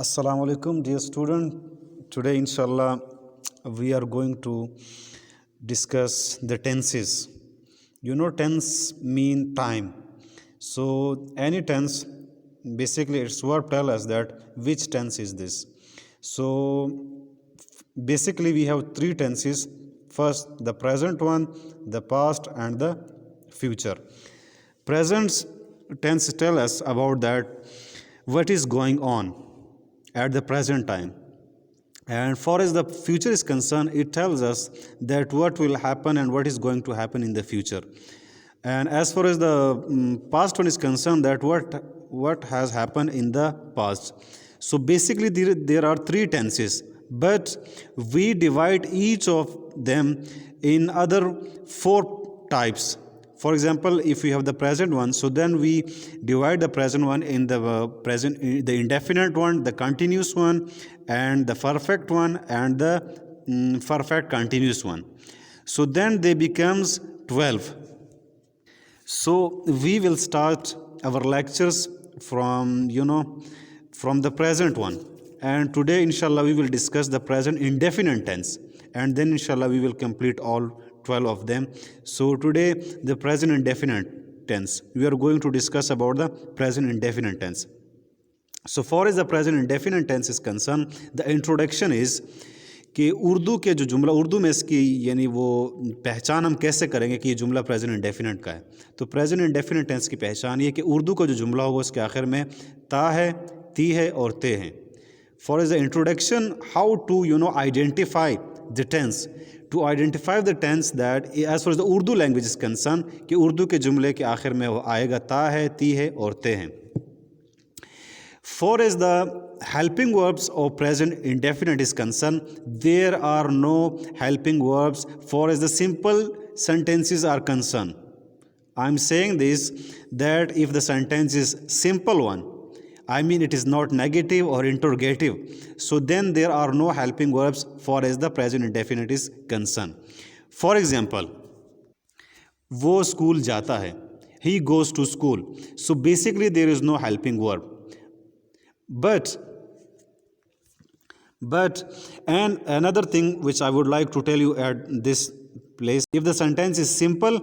Assalamu alaikum, dear student. Today, inshallah, we are going to discuss the tenses. Tense mean time. So, any tense, basically, its verb tell us that which tense is this. So, basically, we have three tenses. First, the present one, the past, and the future. Present tense tell us about that what is going on at the present time, and far as the future is concerned, it tells us that what will happen and what is going to happen in the future. And as far as the past one is concerned, that what has happened in the past. So basically there are three tenses, but we divide each of them in other four types. For example, if we have the present one, so then we divide the present one in the the indefinite one, the continuous one, and the perfect one, and the perfect continuous one. So then they becomes 12. So we will start our lectures from the present one, and today inshallah we will discuss the present indefinite tense, and then inshallah we will complete all 12 of them. So today the present indefinite tense, we are going to discuss about the present indefinite tense. So far as the present indefinite tense is concerned, the introduction is कि उर्दू के जो जुमला, उर्दू में इसकी यानी वो पहचान हम कैसे करेंगे कि ये जुमला प्रेजेंट इंडेफिनेट का है. तो प्रेजेंट इंडेफिनेट टेंस की पहचान ये कि उर्दू का जो जुमला होगा उसके आखिर में ता है, ती है और ते हैं. For as the introduction, how to identify the tense, to identify the tense that as for as the Urdu language is concern कि उर्दू के जुमले के आखिर में वो आएगा ता है, ती है और ते हैं. For as the helping verbs of present indefinite is concerned, there are no helping verbs for as the simple sentences are concerned. I am saying this that if the sentence is simple one, I mean it is not negative or interrogative, so then there are no helping verbs for as the present indefinite is concerned. For example, वो school जाता है, he goes to school. So basically there is no helping verb. But and another thing which I would like to tell you at this place, if the sentence is simple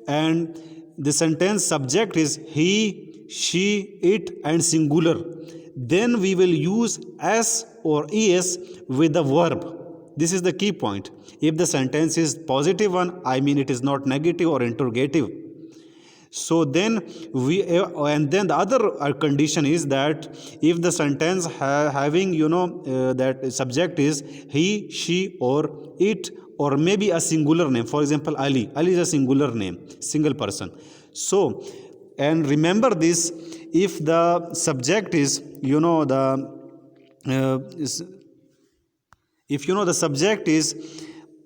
and the sentence subject is he, she, it and singular, then we will use s or es with the verb. This is the key point. If the sentence is positive one, I mean it is not negative or interrogative. So then and then the other condition is that if the sentence having that subject is he, she or it, or maybe a singular name. For example, Ali is a singular name, single person. So, and remember this, if the subject is the subject is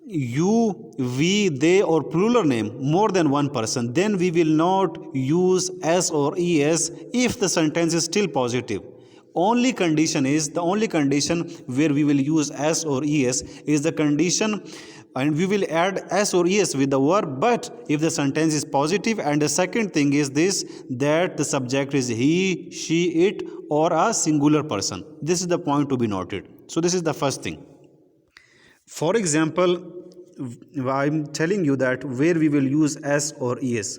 you, we, they or plural name more than one person, then we will not use s or es if the sentence is still positive. The only condition where we will use s or es is the condition, and we will add s or es with the verb, but if the sentence is positive. And the second thing is this, that the subject is he, she, it or a singular person. This is the point to be noted. So this is the first thing. For example, I am telling you that where we will use s or es.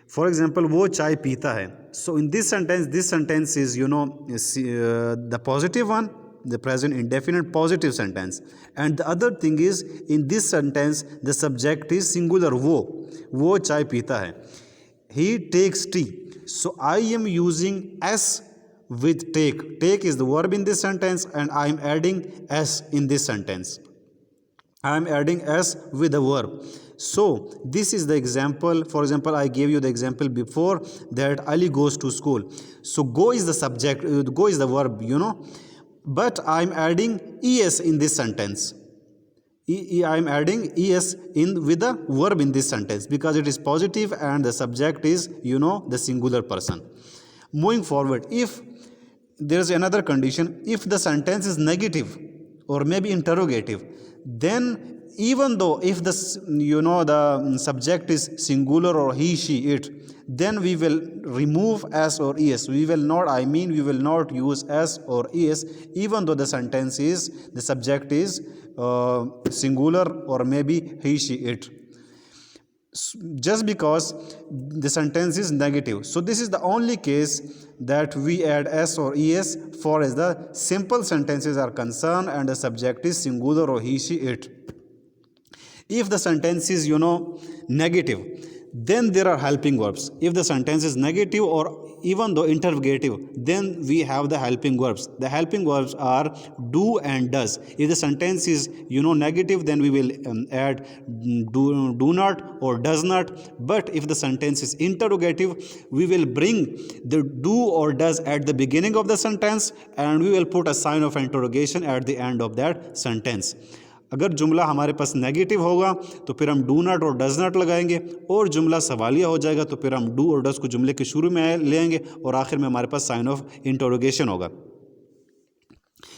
For example, वो चाय पीता है. So in this sentence is the positive one, the present indefinite positive sentence. And the other thing is, in this sentence the subject is singular, वो चाय पीता है. He takes tea. So I am using s with take. Take is the verb in this sentence, and I am adding s in this sentence. I am adding s with the verb. So this is the example. For example, I gave you the example before that Ali goes to school. So go is the subject, go is the verb, but I am adding es in this sentence. I am adding es in with the verb in this sentence because it is positive and the subject is the singular person. Moving forward, if there is another condition, if the sentence is negative or maybe interrogative, then even though if the subject is singular or he she it, then we will remove s or es. We will not use s or es even though the subject is singular or maybe he she it, just because the sentence is negative. So this is the only case that we add s or es for as the simple sentences are concerned and the subject is singular or he she it. If the sentence is negative, then there are helping verbs. If the sentence is negative or even though interrogative, then we have the helping verbs. The helping verbs are do and does. If the sentence is negative, then we will add do not or does not. But if the sentence is interrogative, we will bring the do or does at the beginning of the sentence and we will put a sign of interrogation at the end of that sentence. अगर जुमला हमारे पास negative होगा तो फिर हम do not और does not लगाएंगे, और जुमला सवालिया हो जाएगा तो फिर हम डू और डज को जुमले के शुरू में ले आएंगे और आखिर में हमारे पास साइन ऑफ इंटरोगेशन होगा.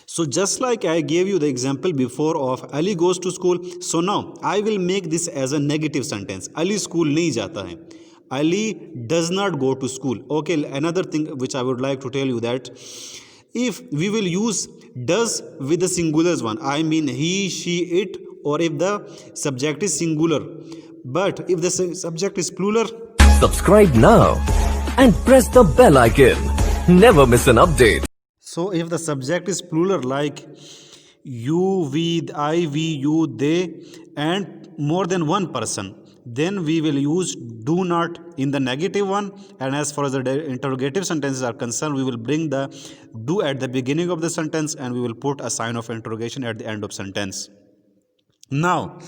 So just like I gave you the example before of Ali goes to school, so now I will make this as a negative sentence. Ali school नहीं जाता है. Ali does not go to school. Okay, another thing which I would like to tell you that if we will use does with the singular one, I mean he, she, it, or if the subject is singular. But if the subject is plural, subscribe now and press the bell icon. Never miss an update. So if the subject is plural like you, we, I, we, you, they, and more than one person, then we will use do not in the negative one, and as far as the interrogative sentences are concerned, we will bring the do at the beginning of the sentence and we will put a sign of interrogation at the end of sentence. Now,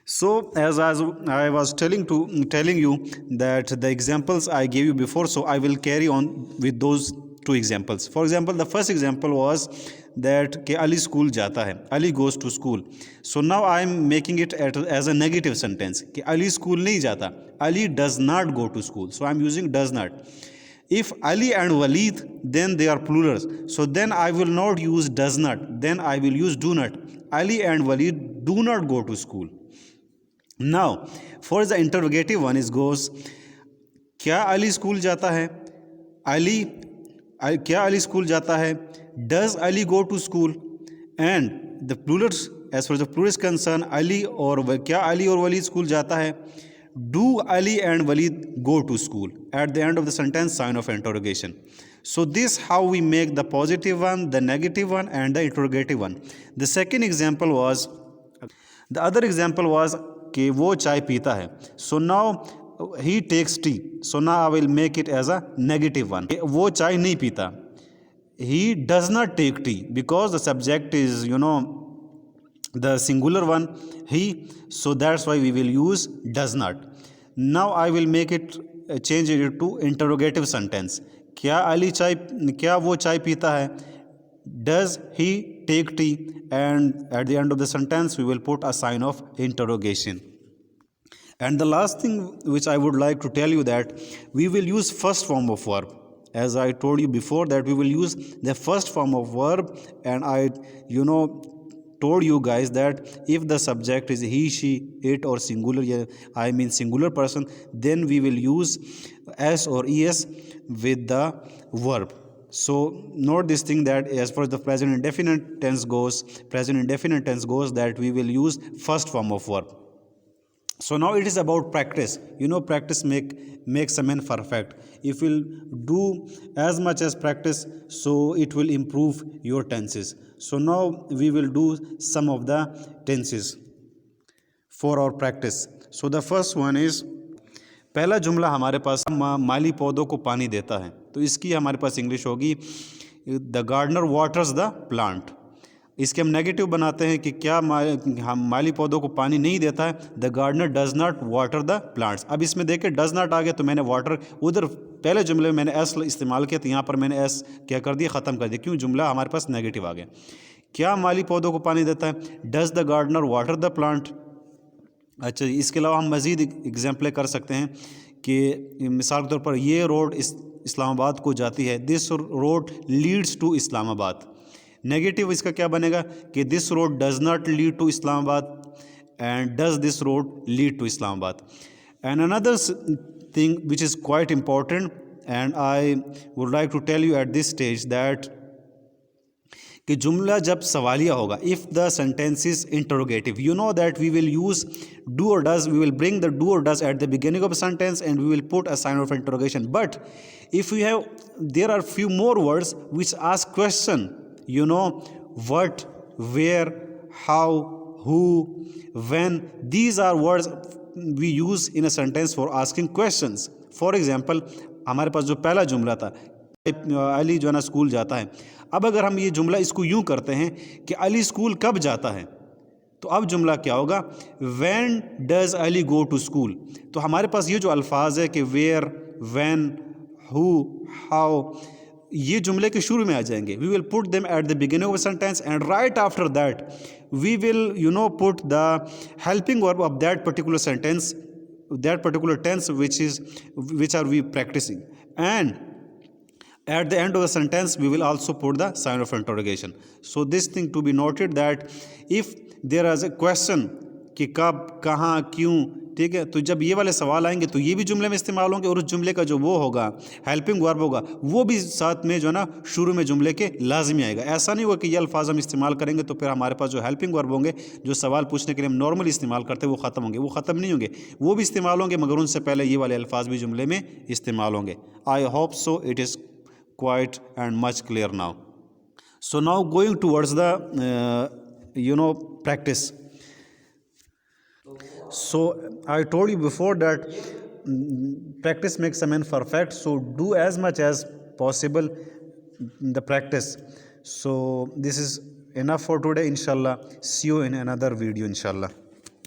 so as I was telling you that the examples I gave you before, so I will carry on with those two examples. For example, the first example was that Ali school jata hai, Ali goes to school. So now I am making it as a negative sentence कि Ali school नहीं जाता, Ali does not go to school. So I am using does not. If Ali and Walid, then they are plurals. So then I will not use does not, then I will use do not. Ali and Walid do not go to school. Now for the interrogative one is goes, क्या Ali school जाता है? क्या Ali school जाता है? Does Ali go to school? And the plurals, as for the plurals concern, Ali और क्या अली और Walid school जाता है? Do Ali and Walid go to school? At the end of the sentence sign of interrogation. So this how we make the positive one, the negative one and the interrogative one. The second example was, the other example was कि वो चाय पीता है. So now he takes tea. So now I will make it as a negative one. वो चाय नहीं पीता. He does not take tea because the subject is the singular one, he. So that's why we will use does not. Now I will make it change it to interrogative sentence. क्या वो चाय पीता है? Does he take tea? And at the end of the sentence we will put a sign of interrogation. And the last thing which I would like to tell you that we will use first form of verb. As I told you before that we will use the first form of verb, and I told you guys that if the subject is he, she, it or singular, I mean singular person, then we will use s or es with the verb. So note this thing that as far as the present indefinite tense goes that we will use first form of verb. So now it is about practice. Practice makes a man perfect. If we'll do as much as practice, so it will improve your tenses. So now we will do some of the tenses for our practice. So the first one is, पहला जुमला हमारे पास माली पौधों को पानी देता है, तो इसकी हमारे पास इंग्लिश होगी the gardener waters the plant. इसके हम नेगेटिव बनाते हैं कि क्या माली पौधों को पानी नहीं देता है, the gardener does not water the plants. अब इसमें देखें डज नॉट आ गया तो मैंने वाटर, उधर पहले जुमले में मैंने एस इस्तेमाल किया तो यहाँ पर मैंने एस क्या कर दिया, ख़त्म कर दिया, क्यों जुमला हमारे पास नेगेटिव आ गया. क्या माली पौधों को पानी देता है? Does the gardener water the plant. अच्छा, इसके अलावा हम मज़ीद एग्जाम्पलें कर सकते हैं कि मिसाल के तौर पर ये रोड इस्लामाबाद को जाती है, this road leads to Islamabad. Negative इसका क्या बनेगा कि this road does not lead to Islamabad. and does this road lead to Islamabad? And another thing which is quite important, and I would like to tell you at this stage that कि जुमला जब सवालिया होगा, if the sentence is interrogative, you know that we will use do or does, we will bring the do or does at the beginning of a sentence and we will put a sign of interrogation. But if we have, there are few more words which ask question, you know, what, where, how, who, when. These are words we use in a sentence for asking questions. For example, हमारे पास जो पहला जुमला था, अली जो है ना school जाता है, अब अगर हम ये जुमला इसको यूं करते हैं कि अली स्कूल कब जाता है, तो अब जुमला क्या होगा, when does Ali go to school. तो हमारे पास ये जो अल्फाज है कि वेयर, व्हेन, हु, हाउ, ये जुमले के शुरू में आ जाएंगे. We will put them at the beginning of a sentence and right after that we will put the helping verb of that particular sentence, that particular tense which are we practicing, and at the end of the sentence we will also put the sign of interrogation. So this thing to be noted, that if there is a question कि कब, कहाँ, क्यों, ठीक है, तो जब ये वाले सवाल आएंगे तो ये भी जुमले में इस्तेमाल होंगे, और उस जुमले का जो वो होगा हेल्पिंग वर्ब होगा वो भी साथ में जो है ना शुरू में जुमले के लाजमी आएगा. ऐसा नहीं होगा कि ये अल्फाज हम इस्तेमाल करेंगे तो फिर हमारे पास जो हेल्पिंग वर्ब होंगे जो सवाल पूछने के लिए हम नॉर्मली इस्तेमाल करते हैं वो ख़त्म होंगे. वो ख़त्म नहीं होंगे, वो भी इस्तेमाल होंगे, मगर उनसे पहले ये वाले अल्फाज भी जुमले में इस्तेमाल होंगे. I hope so it is quiet and much clear now. So now going towards the practice. So I told you before that practice makes a man perfect. So do as much as possible the practice. So this is enough for today, inshallah. See you in another video, inshallah.